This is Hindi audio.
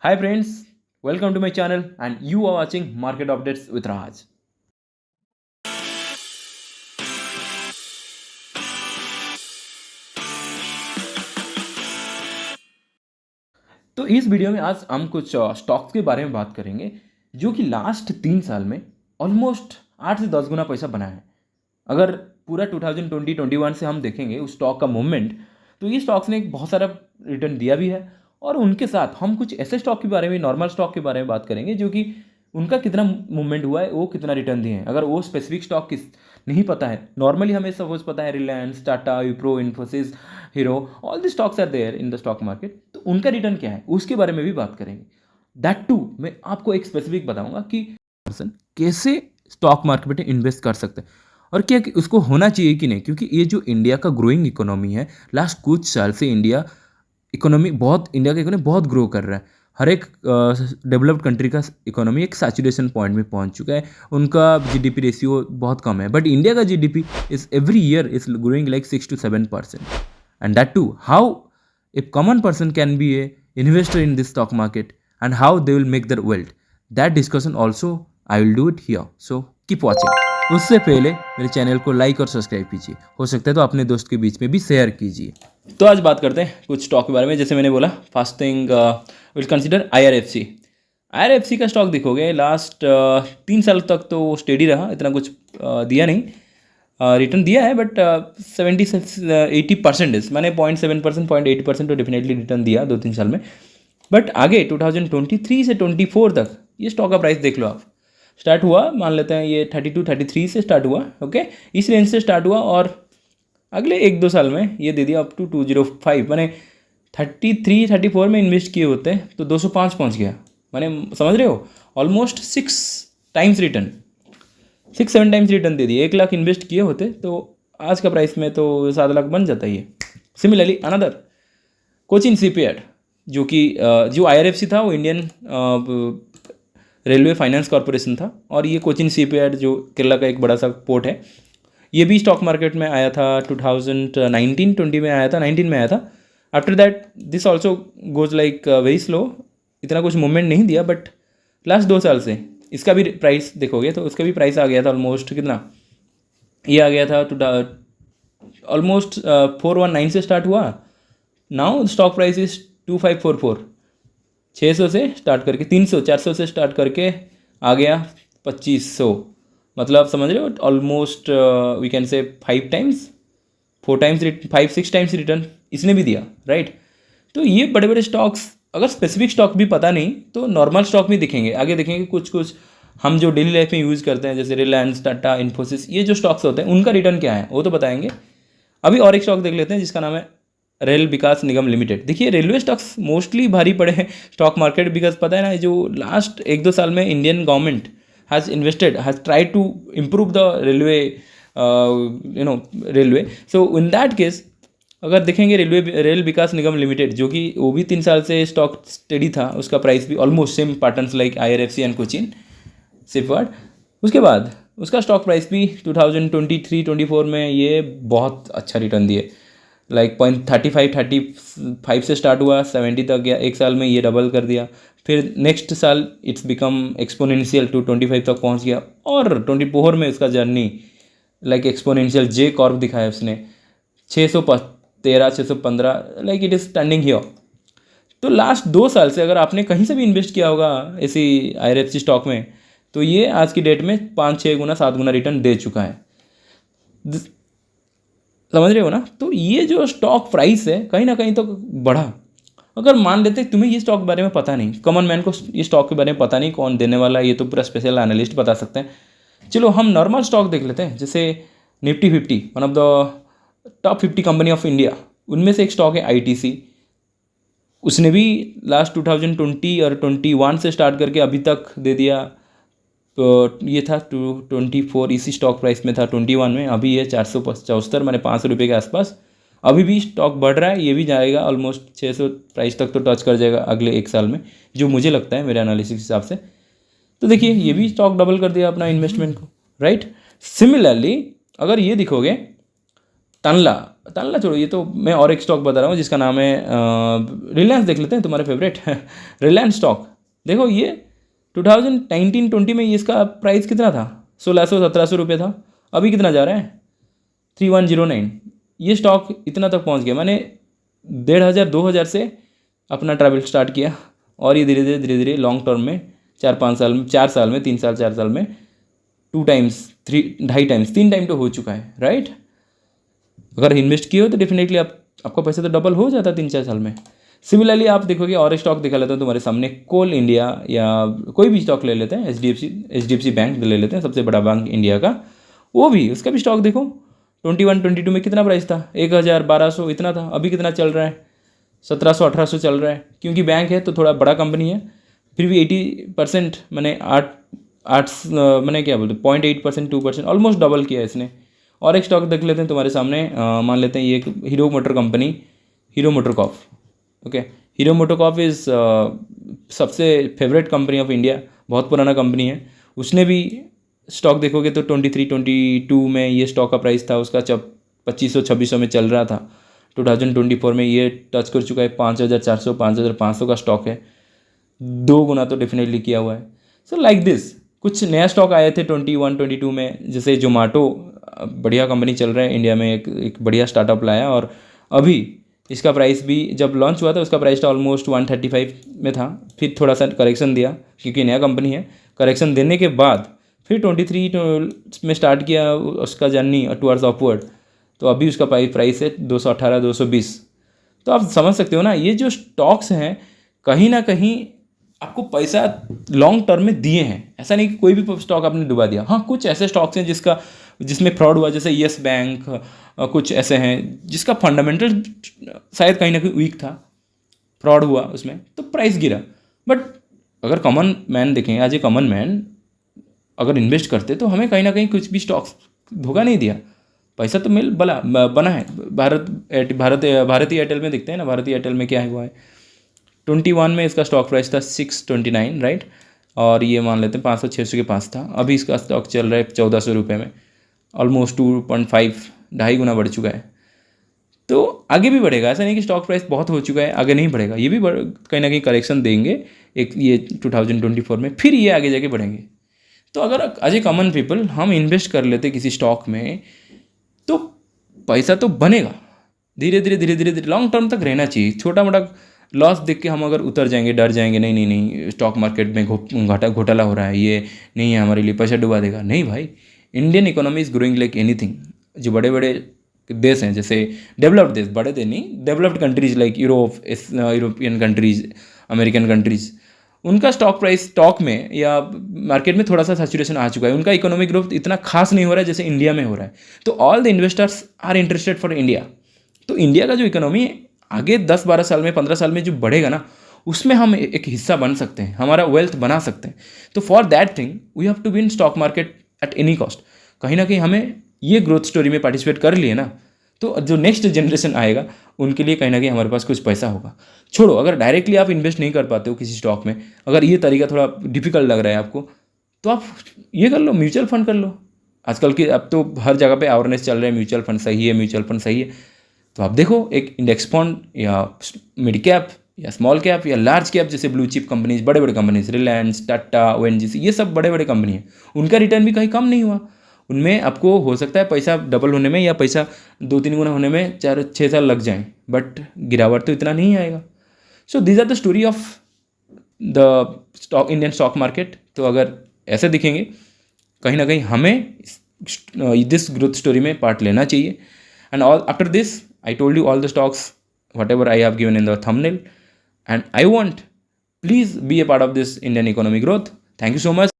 Hi friends, welcome to my channel and you are watching Market Updates with Raj. तो इस वीडियो में आज हम कुछ स्टॉक्स के बारे में बात करेंगे जो कि लास्ट 3 साल में ऑलमोस्ट 8 से 10 गुना पैसा बनाया है। अगर पूरा 2020-21 से हम देखेंगे उस स्टॉक का मूवमेंट, तो ये स्टॉक्स ने एक बहुत सारा रिटर्न दिया भी है। और उनके साथ हम कुछ ऐसे स्टॉक के बारे में, नॉर्मल स्टॉक के बारे में बात करेंगे जो कि उनका कितना मूवमेंट हुआ है, वो कितना रिटर्न दिए हैं। अगर वो स्पेसिफिक स्टॉक किस नहीं पता है, नॉर्मली हमें सपोज पता है Reliance, Tata, Wipro, Infosys, Hero, all the stocks are there in the stock market, तो उनका रिटर्न क्या है उसके बारे में भी बात करेंगे। दैट टू मैं आपको एक स्पेसिफिक बताऊंगा कि पर्सन कैसे स्टॉक मार्केट में इन्वेस्ट कर सकते हैं और क्या उसको होना चाहिए कि नहीं, क्योंकि ये जो इंडिया का ग्रोइंग इकोनॉमी है, लास्ट कुछ साल से इंडिया का इकोनॉमी बहुत ग्रो कर रहा है। हर एक डेवलप्ड कंट्री का इकोनॉमी एक सैचुरेशन पॉइंट में पहुंच चुका है, उनका जीडीपी रेशियो बहुत कम है, बट इंडिया का GDP is every year is growing like 6 to 7%। And that too how a common person can be a investor in this stock market and how they will make their wealth, that discussion also I will do it here, so keep watching। उससे पहले मेरे चैनल को लाइक और सब्सक्राइब कीजिए, हो सकता है तो अपने दोस्त के बीच में भी शेयर कीजिए। तो आज बात करते हैं कुछ स्टॉक के बारे में। जैसे मैंने बोला, first thing will consider IRFC. IRFC का स्टॉक देखोगे लास्ट 3 साल तक तो स्टेडी रहा, इतना कुछ दिया नहीं, रिटर्न दिया है बट 70-80% माने 0.7%, 0.8% तो डेफिनेटली रिटर्न दिया 2-3 साल में। बट आगे 2023 से 24 तक ये स्टॉक का प्राइस देख लो आप। स्टार्ट हुआ, मान लेते हैं ये 32-33 से स्टार्ट हुआ, ओके, इस रेंज से स्टार्ट हुआ और अगले 1-2 साल में ये दे दिया अप टू 205, माने 33-34 में इन्वेस्ट किए होते तो 205 पहुँच गया। माने समझ रहे हो, almost 6 times return, 6-7 times return दे दिए। 1 लाख इन्वेस्ट किए होते तो आज का प्राइस में तो 7 लाख बन जाता ही है। सिमिलरली अनदर कोचिन शिपयार्ड, जो कि जो आईआरएफसी था वो इंडियन रेलवे फाइनेंस कॉरपोरेशन था, और ये कोचिन शिपयार्ड जो केरला का एक बड़ा सा पोर्ट है, ये भी स्टॉक मार्केट में आया था 2019-20 में आया था, 19 में आया था। After that this also goes like very slow, इतना कुछ मूवमेंट नहीं दिया, बट लास्ट 2 साल से इसका भी प्राइस देखोगे तो उसका भी प्राइस आ गया था ऑलमोस्ट, कितना ये आ गया था ऑलमोस्ट 419 से स्टार्ट हुआ। नाउ स्टॉक प्राइस इज 2544, 600 से स्टार्ट करके 300-400 से स्टार्ट करके आ गया 2500। मतलब समझ रहे हो, almost we can say 5 times, 5-6 times return इसने भी दिया, राइट। तो ये बड़े बड़े स्टॉक्स, अगर स्पेसिफिक स्टॉक भी पता नहीं तो नॉर्मल स्टॉक में दिखेंगे। आगे देखेंगे कुछ कुछ हम जो डेली लाइफ में यूज़ करते हैं, जैसे रिलायंस, टाटा, इन्फोसिस, ये जो स्टॉक्स होते हैं उनका रिटर्न क्या है वो तो बताएंगे। अभी और एक स्टॉक देख लेते हैं जिसका नाम है रेल विकास निगम लिमिटेड। देखिए रेलवे स्टॉक्स मोस्टली भारी पड़े हैं स्टॉक मार्केट, बिकॉज पता है ना, जो लास्ट 1-2 साल में Indian government has tried to improve the railway, railway. So in that case अगर देखेंगे रेल विकास निगम लिमिटेड, जो कि वो भी 3 साल से स्टॉक स्टेडी था, उसका प्राइस भी almost same patterns like IRFC and Cochin shipyard. उसके बाद उसका स्टॉक प्राइस भी 2023-24 में ये बहुत अच्छा रिटर्न दिए, लाइक 35 से स्टार्ट हुआ, 70 तक गया, 1 साल में ये डबल कर दिया। फिर नेक्स्ट साल इट्स बिकम एक्सपोनेंशियल टू 25 तक पहुंच गया, और 24 में उसका जर्नी लाइक एक्सपोनेंशियल जे कॉर्व दिखाया उसने, 613-615, like it is standing here. तो लास्ट 2 साल से अगर आपने कहीं से भी इन्वेस्ट किया होगा ऐसी आईआरएफसी स्टॉक में, तो ये आज की डेट में 5-6 गुना 7 गुना रिटर्न दे चुका है। समझ रहे हो ना। तो ये जो स्टॉक प्राइस है कहीं ना कहीं तो बढ़ा। अगर मान लेते तुम्हें ये स्टॉक के बारे में पता नहीं, कॉमन मैन को ये स्टॉक के बारे में पता नहीं, कौन देने वाला ये तो पूरा स्पेशल एनालिस्ट बता सकते हैं। चलो हम नॉर्मल स्टॉक देख लेते हैं, जैसे Nifty 50, one of the top 50 company of India, उनमें से एक स्टॉक है आईटीसी। उसने भी लास्ट 2020 और 21 से स्टार्ट करके अभी तक दे दिया। तो ये था 224, इसी स्टॉक प्राइस में था 21 में, अभी ये 475, माने 500 रुपये के आसपास। अभी भी स्टॉक बढ़ रहा है, ये भी जाएगा ऑलमोस्ट 600 प्राइस तक तो टच कर जाएगा अगले 1 साल में, जो मुझे लगता है मेरे एनालिसिस हिसाब से। तो देखिए ये भी स्टॉक डबल कर दिया अपना इन्वेस्टमेंट को, राइट। सिमिलरली अगर ये दिखोगे तनला, तानला छोड़ो, ये तो मैं और एक स्टॉक बता रहा हूँ जिसका नाम है रिलायंस। देख लेते हैं, तुम्हारे फेवरेट रिलायंस स्टॉक। देखो ये 2019-20 में ये इसका प्राइस कितना था, 1600-1700 रुपये था। अभी कितना जा रहा है, 3109। ये स्टॉक इतना तक पहुंच गया। मैंने 1500-2000 से अपना ट्रैवल स्टार्ट किया और ये धीरे धीरे लॉन्ग टर्म में 4-5 साल में, 4 साल में, 3 साल 4 साल में 2 टाइम्स, 2.5 टाइम्स, 3 टाइम तो हो चुका है, राइट। अगर इन्वेस्ट किए हो तो डेफिनेटली आपका पैसा तो डबल हो जाता है 3-4 साल में। सिमिलरली आप देखोगे, और एक स्टॉक दिखा लेता हूँ तुम्हारे सामने, कोल इंडिया, या कोई भी स्टॉक ले लेते हैं, H D F C bank ले लेते हैं, सबसे बड़ा बैंक इंडिया का। वो भी, उसका भी स्टॉक देखो 21-22 में कितना प्राइस था, 1000-1200 इतना था। अभी कितना चल रहा है, 1700-1800 चल रहा है। क्योंकि बैंक है तो थोड़ा बड़ा कंपनी है, फिर भी 80%, मैंने 8 मैंने क्या बोलते 0.8%, 2%, ऑलमोस्ट डबल किया है इसने। और एक स्टॉक देख लेते हैं तुम्हारे सामने, मान लेते हैं ये एक hero motor company, hero MotoCorp. Okay, hero MotoCorp is सबसे फेवरेट कंपनी ऑफ इंडिया, बहुत पुराना कंपनी है। उसने भी स्टॉक देखोगे तो 23-22 में ये स्टॉक का प्राइस था उसका, जब 2500-2600 में चल रहा था। 2024 में ये टच कर चुका है 5400, 5500 का स्टॉक है। 2 गुना तो डेफिनेटली किया हुआ है। सो लाइक दिस कुछ नया स्टॉक आए थे 21-22 में, जैसे जोमेटो, बढ़िया कंपनी चल रहा है इंडिया में, एक बढ़िया स्टार्टअप लाया। और अभी इसका प्राइस भी जब लॉन्च हुआ था उसका प्राइस था ऑलमोस्ट 135 में था, फिर थोड़ा सा करेक्शन दिया क्योंकि नया कंपनी है। करेक्शन देने के बाद फिर 23 में स्टार्ट किया उसका जर्नी टुवर्ड्स अपवर्ड, तो अभी उसका प्राइस है 218-220। तो आप समझ सकते हो ना, ये जो स्टॉक्स हैं कहीं ना कहीं आपको पैसा लॉन्ग टर्म में दिए हैं। ऐसा नहीं कि कोई भी स्टॉक आपने डुबा दिया। हाँ, कुछ ऐसे स्टॉक्स हैं जिसमें फ्रॉड हुआ, जैसे येस बैंक, कुछ ऐसे हैं जिसका फंडामेंटल शायद कहीं ना कहीं वीक था, फ्रॉड हुआ उसमें तो प्राइस गिरा। बट अगर कॉमन मैन देखें, एज ए कॉमन मैन अगर इन्वेस्ट करते तो हमें कहीं ना कहीं कुछ भी स्टॉक्स धोखा नहीं दिया, पैसा तो बना है। भारतीय एयरटेल में दिखते हैं ना, भारतीय एयरटेल में क्या हुआ है, 21 में इसका स्टॉक प्राइस था 629, राइट। और ये मान लेते हैं 500-600 के पास था। अभी इसका स्टॉक चल रहा है 1400 रुपये में, ऑलमोस्ट 2.5, 2.5 गुना बढ़ चुका है। तो आगे भी बढ़ेगा, ऐसा नहीं कि स्टॉक प्राइस बहुत हो चुका है आगे नहीं बढ़ेगा, ये भी कहीं ना कहीं करेक्शन देंगे एक ये 2024 में, फिर ये आगे जाके बढ़ेंगे। तो अगर एज ए कॉमन पीपल हम इन्वेस्ट कर लेते किसी स्टॉक में तो पैसा तो बनेगा, धीरे धीरे लॉन्ग टर्म तक रहना चाहिए। छोटा मोटा लॉस देख के हम अगर उतर जाएंगे, डर जाएंगे, नहीं स्टॉक मार्केट में घोटाला हो रहा है, ये नहीं है हमारे लिए, पैसा डुबा देगा, नहीं भाई। Indian economy is growing like anything. जो बड़े बड़े देश हैं, जैसे डेवलप्ड देश, बड़े देश नहीं, developed countries like European countries, American countries, उनका स्टॉक में या मार्केट में थोड़ा सा सैचुरेशन आ चुका है। उनका इकोनॉमिक ग्रोथ इतना खास नहीं हो रहा है जैसे इंडिया में हो रहा है। तो all the investors are interested for India. तो इंडिया का जो इकोनॉमी आगे 10-12 साल में, 15 साल में जो बढ़ेगा ना, उसमें हम एक हिस्सा बन सकते हैं, हमारा वेल्थ बना सकते हैं। तो for that thing we have to be in stock market at any cost. कहीं ना कहीं हमें ये ग्रोथ स्टोरी में पार्टिसिपेट कर लिए ना, तो जो नेक्स्ट जनरेशन आएगा उनके लिए कहीं ना कहीं हमारे पास कुछ पैसा होगा। छोड़ो, अगर डायरेक्टली आप इन्वेस्ट नहीं कर पाते हो किसी स्टॉक में, अगर ये तरीका थोड़ा डिफिकल्ट लग रहा है आपको, तो आप ये कर लो, म्यूचुअल फंड कर लो। आजकल की अब तो हर जगह पे अवेयरनेस चल रहा है, म्यूचुअल फंड सही है, म्यूचुअल फंड सही है। तो आप देखो, एक इंडेक्स फंड या मिड कैप या स्मॉल कैप या लार्ज कैप, जैसे ब्लू चिप कंपनीज, बड़े बड़े कंपनीज, रिलायंस, टाटा, ONGC, ये सब बड़े बड़े कंपनी हैं, उनका रिटर्न भी कहीं कम नहीं हुआ। उनमें आपको हो सकता है पैसा डबल होने में या पैसा 2-3 गुना होने में 4-6 साल लग जाएं, बट गिरावट तो इतना नहीं आएगा। So these are the story of the Indian stock market. तो अगर ऐसे दिखेंगे, कहीं ना कहीं हमें दिस ग्रोथ स्टोरी में पार्ट लेना चाहिए। And all after this I told you all the stocks, whatever I have given in the thumbnail, and I want, please be a part of this Indian economic growth. Thank you so much.